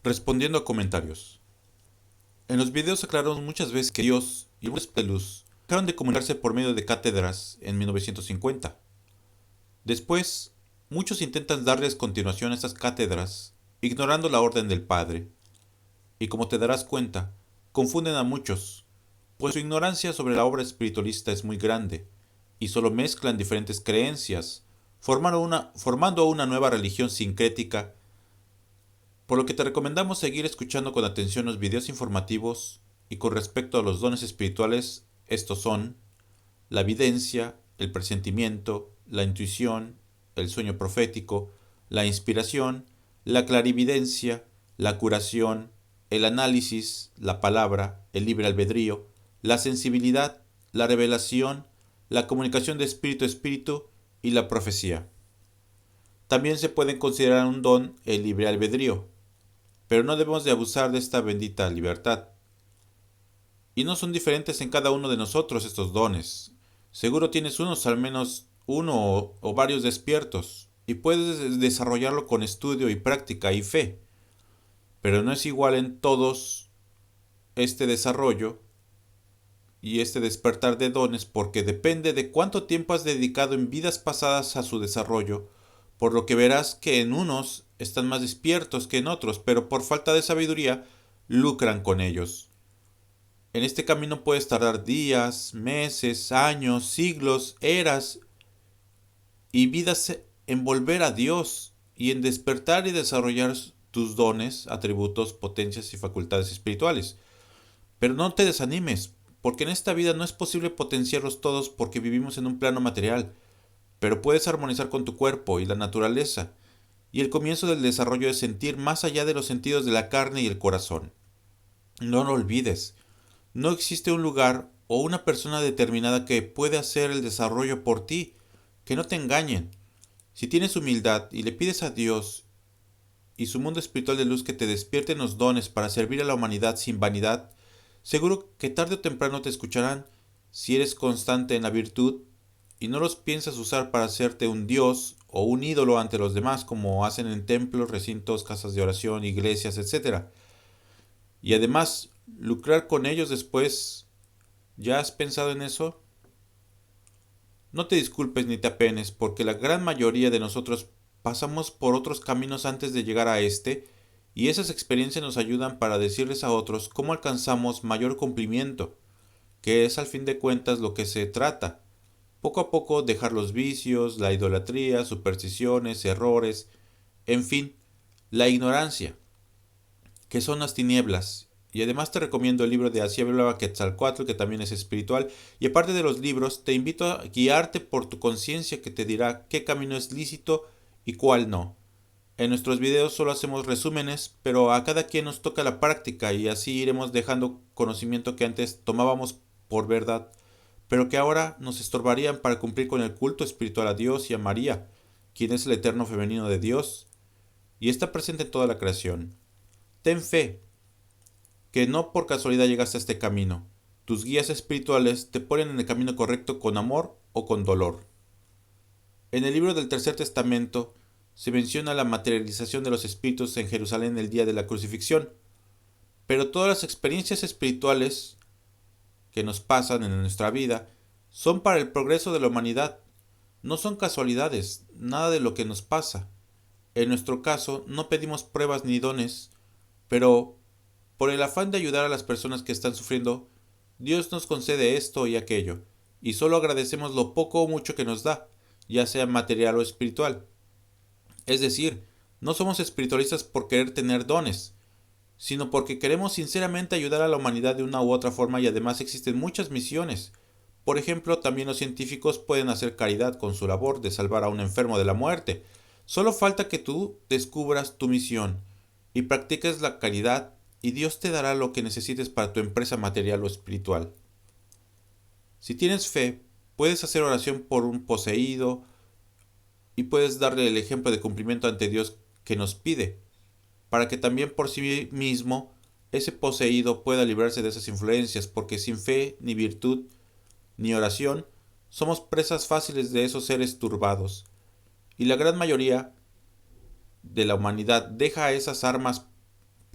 Respondiendo a comentarios. En los videos aclaramos muchas veces que Dios y los de luz dejaron de comunicarse por medio de cátedras en 1950. Después, muchos intentan darles continuación a estas cátedras, ignorando la orden del Padre. Y como te darás cuenta, confunden a muchos, pues su ignorancia sobre la obra espiritualista es muy grande, y solo mezclan diferentes creencias, formando una nueva religión sincrética, por lo que te recomendamos seguir escuchando con atención los videos informativos y con respecto a los dones espirituales, estos son la evidencia, el presentimiento, la intuición, el sueño profético, la inspiración, la clarividencia, la curación, el análisis, la palabra, el libre albedrío, la sensibilidad, la revelación, la comunicación de espíritu a espíritu y la profecía. También se pueden considerar un don el libre albedrío, pero no debemos de abusar de esta bendita libertad. Y no son diferentes en cada uno de nosotros estos dones. Seguro tienes unos, al menos uno o varios despiertos, y puedes desarrollarlo con estudio y práctica y fe. Pero no es igual en todos este desarrollo y este despertar de dones porque depende de cuánto tiempo has dedicado en vidas pasadas a su desarrollo, por lo que verás que en unos están más despiertos que en otros, pero por falta de sabiduría lucran con ellos. En este camino puedes tardar días, meses, años, siglos, eras y vidas en volver a Dios y en despertar y desarrollar tus dones, atributos, potencias y facultades espirituales. Pero no te desanimes, porque en esta vida no es posible potenciarlos todos porque vivimos en un plano material, pero puedes armonizar con tu cuerpo y la naturaleza, y el comienzo del desarrollo es sentir más allá de los sentidos de la carne y el corazón. No lo olvides, no existe un lugar o una persona determinada que puede hacer el desarrollo por ti, que no te engañen. Si tienes humildad y le pides a Dios y su mundo espiritual de luz que te despierten los dones para servir a la humanidad sin vanidad, seguro que tarde o temprano te escucharán si eres constante en la virtud y no los piensas usar para hacerte un dios o un ídolo ante los demás como hacen en templos, recintos, casas de oración, iglesias, etc. Y además, lucrar con ellos después. ¿Ya has pensado en eso? No te disculpes ni te apenes, porque la gran mayoría de nosotros pasamos por otros caminos antes de llegar a este, y esas experiencias nos ayudan para decirles a otros cómo alcanzamos mayor cumplimiento, que es al fin de cuentas lo que se trata. Poco a poco dejar los vicios, la idolatría, supersticiones, errores, en fin, la ignorancia, que son las tinieblas. Y además te recomiendo el libro de Así hablaba Quetzalcóatl, que también es espiritual. Y aparte de los libros, te invito a guiarte por tu conciencia que te dirá qué camino es lícito y cuál no. En nuestros videos solo hacemos resúmenes, pero a cada quien nos toca la práctica y así iremos dejando conocimiento que antes tomábamos por verdad, pero que ahora nos estorbarían para cumplir con el culto espiritual a Dios y a María, quien es el eterno femenino de Dios, y está presente en toda la creación. Ten fe, que no por casualidad llegaste a este camino. Tus guías espirituales te ponen en el camino correcto con amor o con dolor. En el libro del Tercer Testamento se menciona la materialización de los espíritus en Jerusalén el día de la crucifixión, pero todas las experiencias espirituales que nos pasan en nuestra vida son para el progreso de la humanidad. No son casualidades, nada de lo que nos pasa. En nuestro caso, no pedimos pruebas ni dones, pero por el afán de ayudar a las personas que están sufriendo, Dios nos concede esto y aquello, y solo agradecemos lo poco o mucho que nos da, ya sea material o espiritual. Es decir, no somos espiritualistas por querer tener dones, sino porque queremos sinceramente ayudar a la humanidad de una u otra forma y además existen muchas misiones. Por ejemplo, también los científicos pueden hacer caridad con su labor de salvar a un enfermo de la muerte. Solo falta que tú descubras tu misión y practiques la caridad y Dios te dará lo que necesites para tu empresa material o espiritual. Si tienes fe, puedes hacer oración por un poseído y puedes darle el ejemplo de cumplimiento ante Dios que nos pide, para que también por sí mismo ese poseído pueda librarse de esas influencias, porque sin fe, ni virtud, ni oración, somos presas fáciles de esos seres turbados. Y la gran mayoría de la humanidad deja esas armas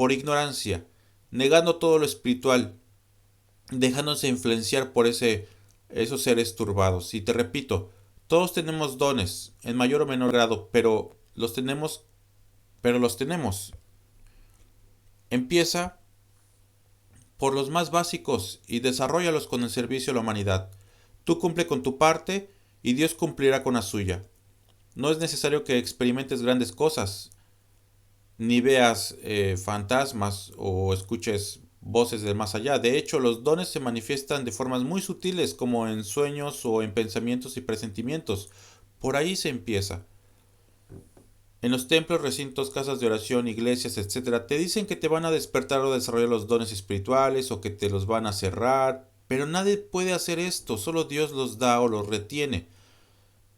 por ignorancia, negando todo lo espiritual, dejándose influenciar por esos seres turbados. Y te repito, todos tenemos dones, en mayor o menor grado, pero los tenemos. Empieza por los más básicos y desarróllalos con el servicio a la humanidad. Tú cumple con tu parte y Dios cumplirá con la suya. No es necesario que experimentes grandes cosas, ni veas fantasmas o escuches voces del más allá. De hecho, los dones se manifiestan de formas muy sutiles, como en sueños o en pensamientos y presentimientos. Por ahí se empieza. En los templos, recintos, casas de oración, iglesias, etcétera, te dicen que te van a despertar o desarrollar los dones espirituales o que te los van a cerrar, pero nadie puede hacer esto, solo Dios los da o los retiene,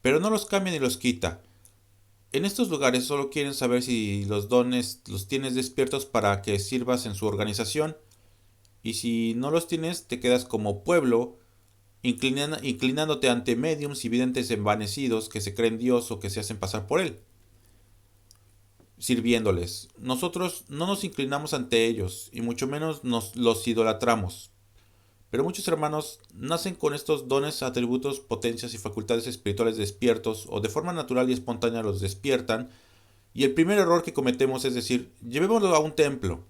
pero no los cambia ni los quita. En estos lugares solo quieren saber si los dones los tienes despiertos para que sirvas en su organización, y si no los tienes te quedas como pueblo, inclinándote ante médiums y videntes envanecidos que se creen Dios o que se hacen pasar por él, sirviéndoles. Nosotros no nos inclinamos ante ellos, y mucho menos nos los idolatramos. Pero muchos hermanos nacen con estos dones, atributos, potencias y facultades espirituales despiertos, o de forma natural y espontánea los despiertan, y el primer error que cometemos es decir, llevémoslo a un templo,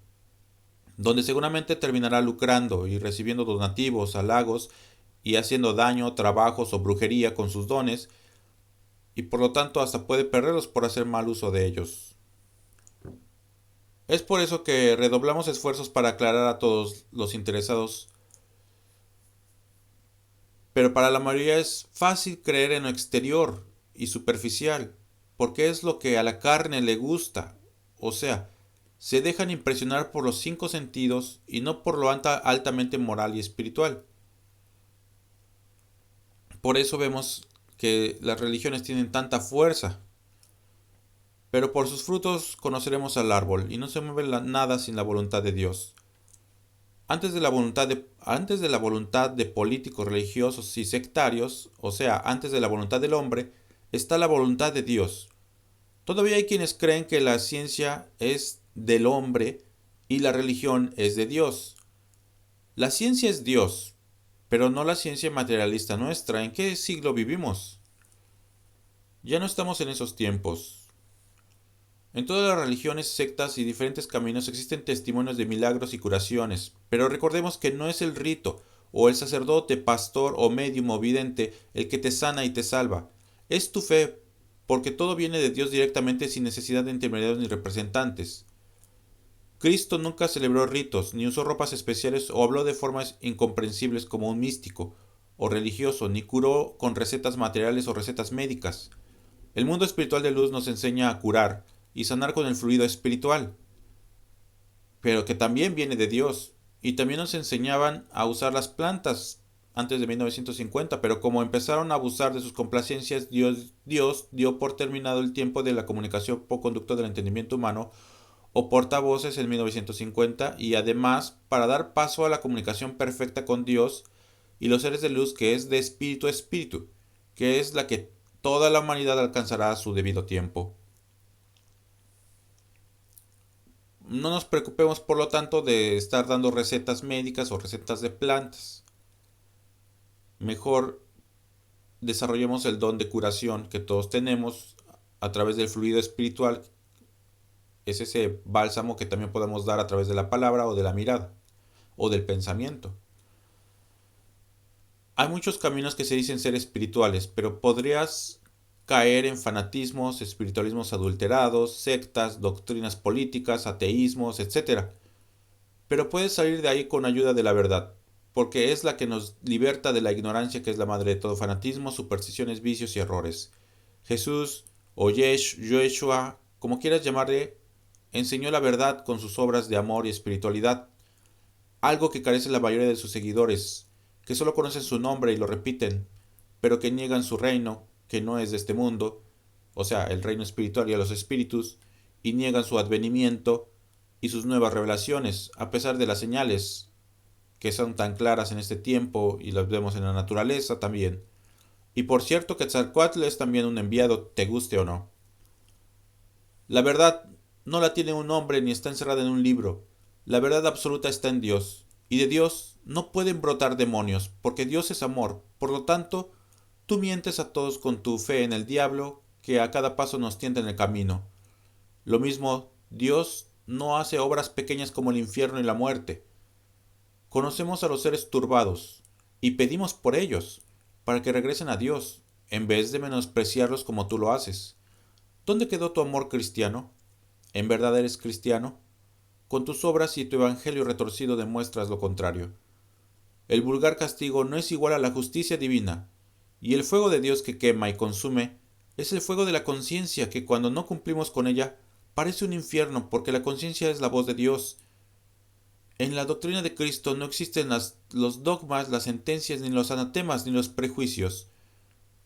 donde seguramente terminará lucrando y recibiendo donativos, halagos, y haciendo daño, trabajos o brujería con sus dones, y por lo tanto hasta puede perderlos por hacer mal uso de ellos. Es por eso que redoblamos esfuerzos para aclarar a todos los interesados, pero para la mayoría es fácil creer en lo exterior y superficial, porque es lo que a la carne le gusta, o sea, se dejan impresionar por los cinco sentidos y no por lo altamente moral y espiritual. Por eso vemos que las religiones tienen tanta fuerza. Pero por sus frutos conoceremos al árbol, y no se mueve nada sin la voluntad de Dios. Antes de la voluntad de políticos religiosos y sectarios, o sea, antes de la voluntad del hombre, está la voluntad de Dios. Todavía hay quienes creen que la ciencia es del hombre y la religión es de Dios. La ciencia es Dios, pero no la ciencia materialista nuestra. ¿En qué siglo vivimos? Ya no estamos en esos tiempos. En todas las religiones, sectas y diferentes caminos existen testimonios de milagros y curaciones, pero recordemos que no es el rito, o el sacerdote, pastor o médium o vidente el que te sana y te salva. Es tu fe, porque todo viene de Dios directamente sin necesidad de intermediarios ni representantes. Cristo nunca celebró ritos, ni usó ropas especiales o habló de formas incomprensibles como un místico o religioso, ni curó con recetas materiales o recetas médicas. El mundo espiritual de luz nos enseña a curar y sanar con el fluido espiritual, pero que también viene de Dios. Y también nos enseñaban a usar las plantas antes de 1950, pero como empezaron a abusar de sus complacencias, Dios dio por terminado el tiempo de la comunicación por conducto del entendimiento humano o portavoces en 1950, y además para dar paso a la comunicación perfecta con Dios y los seres de luz, que es de espíritu a espíritu, que es la que toda la humanidad alcanzará a su debido tiempo. No nos preocupemos, por lo tanto, de estar dando recetas médicas o recetas de plantas. Mejor desarrollemos el don de curación que todos tenemos a través del fluido espiritual. Es ese bálsamo que también podemos dar a través de la palabra o de la mirada o del pensamiento. Hay muchos caminos que se dicen ser espirituales, pero podrías caer en fanatismos, espiritualismos adulterados, sectas, doctrinas políticas, ateísmos, etc. Pero puedes salir de ahí con ayuda de la verdad, porque es la que nos liberta de la ignorancia, que es la madre de todo fanatismo, supersticiones, vicios y errores. Jesús, o Yeshua, como quieras llamarle, enseñó la verdad con sus obras de amor y espiritualidad, algo que carece la mayoría de sus seguidores, que solo conocen su nombre y lo repiten, pero que niegan su reino, que no es de este mundo, o sea, el reino espiritual y a los espíritus, y niegan su advenimiento y sus nuevas revelaciones, a pesar de las señales que son tan claras en este tiempo y las vemos en la naturaleza también. Y por cierto, Quetzalcóatl es también un enviado, te guste o no. La verdad no la tiene un hombre ni está encerrada en un libro. La verdad absoluta está en Dios, y de Dios no pueden brotar demonios, porque Dios es amor. Por lo tanto, tú mientes a todos con tu fe en el diablo, que a cada paso nos tienta en el camino. Lo mismo, Dios no hace obras pequeñas como el infierno y la muerte. Conocemos a los seres turbados, y pedimos por ellos, para que regresen a Dios, en vez de menospreciarlos como tú lo haces. ¿Dónde quedó tu amor cristiano? ¿En verdad eres cristiano? Con tus obras y tu evangelio retorcido demuestras lo contrario. El vulgar castigo no es igual a la justicia divina, y el fuego de Dios que quema y consume es el fuego de la conciencia que cuando no cumplimos con ella parece un infierno porque la conciencia es la voz de Dios. En la doctrina de Cristo no existen los dogmas, las sentencias, ni los anatemas, ni los prejuicios,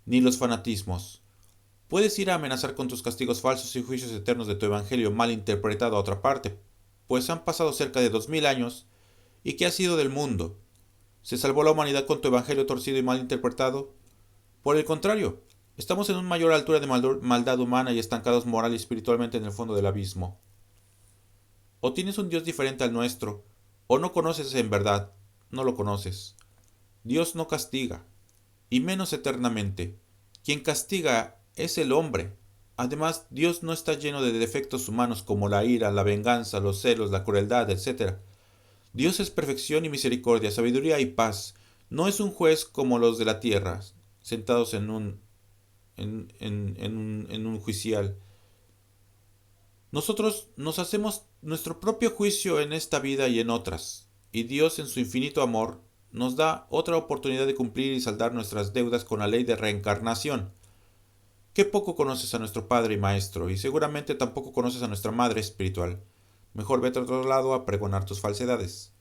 ni los fanatismos. Puedes ir a amenazar con tus castigos falsos y juicios eternos de tu evangelio mal interpretado a otra parte, pues han pasado cerca de 2000 años, y ¿qué ha sido del mundo? ¿Se salvó la humanidad con tu evangelio torcido y mal interpretado? Por el contrario, estamos en una mayor altura de maldad humana y estancados moral y espiritualmente en el fondo del abismo. O tienes un Dios diferente al nuestro, o no conoces en verdad, no lo conoces. Dios no castiga, y menos eternamente. Quien castiga es el hombre. Además, Dios no está lleno de defectos humanos como la ira, la venganza, los celos, la crueldad, etc. Dios es perfección y misericordia, sabiduría y paz. No es un juez como los de la tierra, sentados en un juicial. Nosotros nos hacemos nuestro propio juicio en esta vida y en otras, y Dios en su infinito amor nos da otra oportunidad de cumplir y saldar nuestras deudas con la ley de reencarnación. Qué poco conoces a nuestro Padre y Maestro, y seguramente tampoco conoces a nuestra Madre espiritual. Mejor vete a otro lado a pregonar tus falsedades.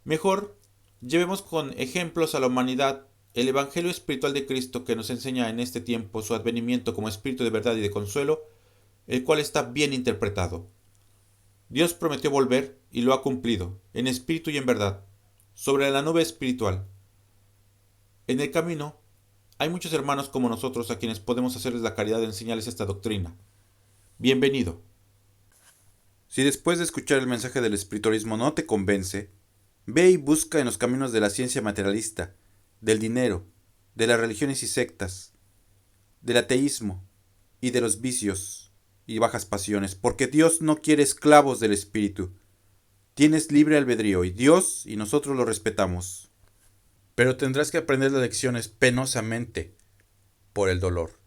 Mejor, llevemos con ejemplos a la humanidad el Evangelio espiritual de Cristo que nos enseña en este tiempo su advenimiento como Espíritu de verdad y de consuelo, el cual está bien interpretado. Dios prometió volver y lo ha cumplido, en espíritu y en verdad, sobre la nube espiritual. En el camino, hay muchos hermanos como nosotros a quienes podemos hacerles la caridad de enseñarles esta doctrina. Bienvenido. Si después de escuchar el mensaje del espiritualismo no te convence, ve y busca en los caminos de la ciencia materialista, del dinero, de las religiones y sectas, del ateísmo y de los vicios y bajas pasiones, porque Dios no quiere esclavos del espíritu. Tienes libre albedrío y Dios y nosotros lo respetamos. Pero tendrás que aprender las lecciones penosamente por el dolor.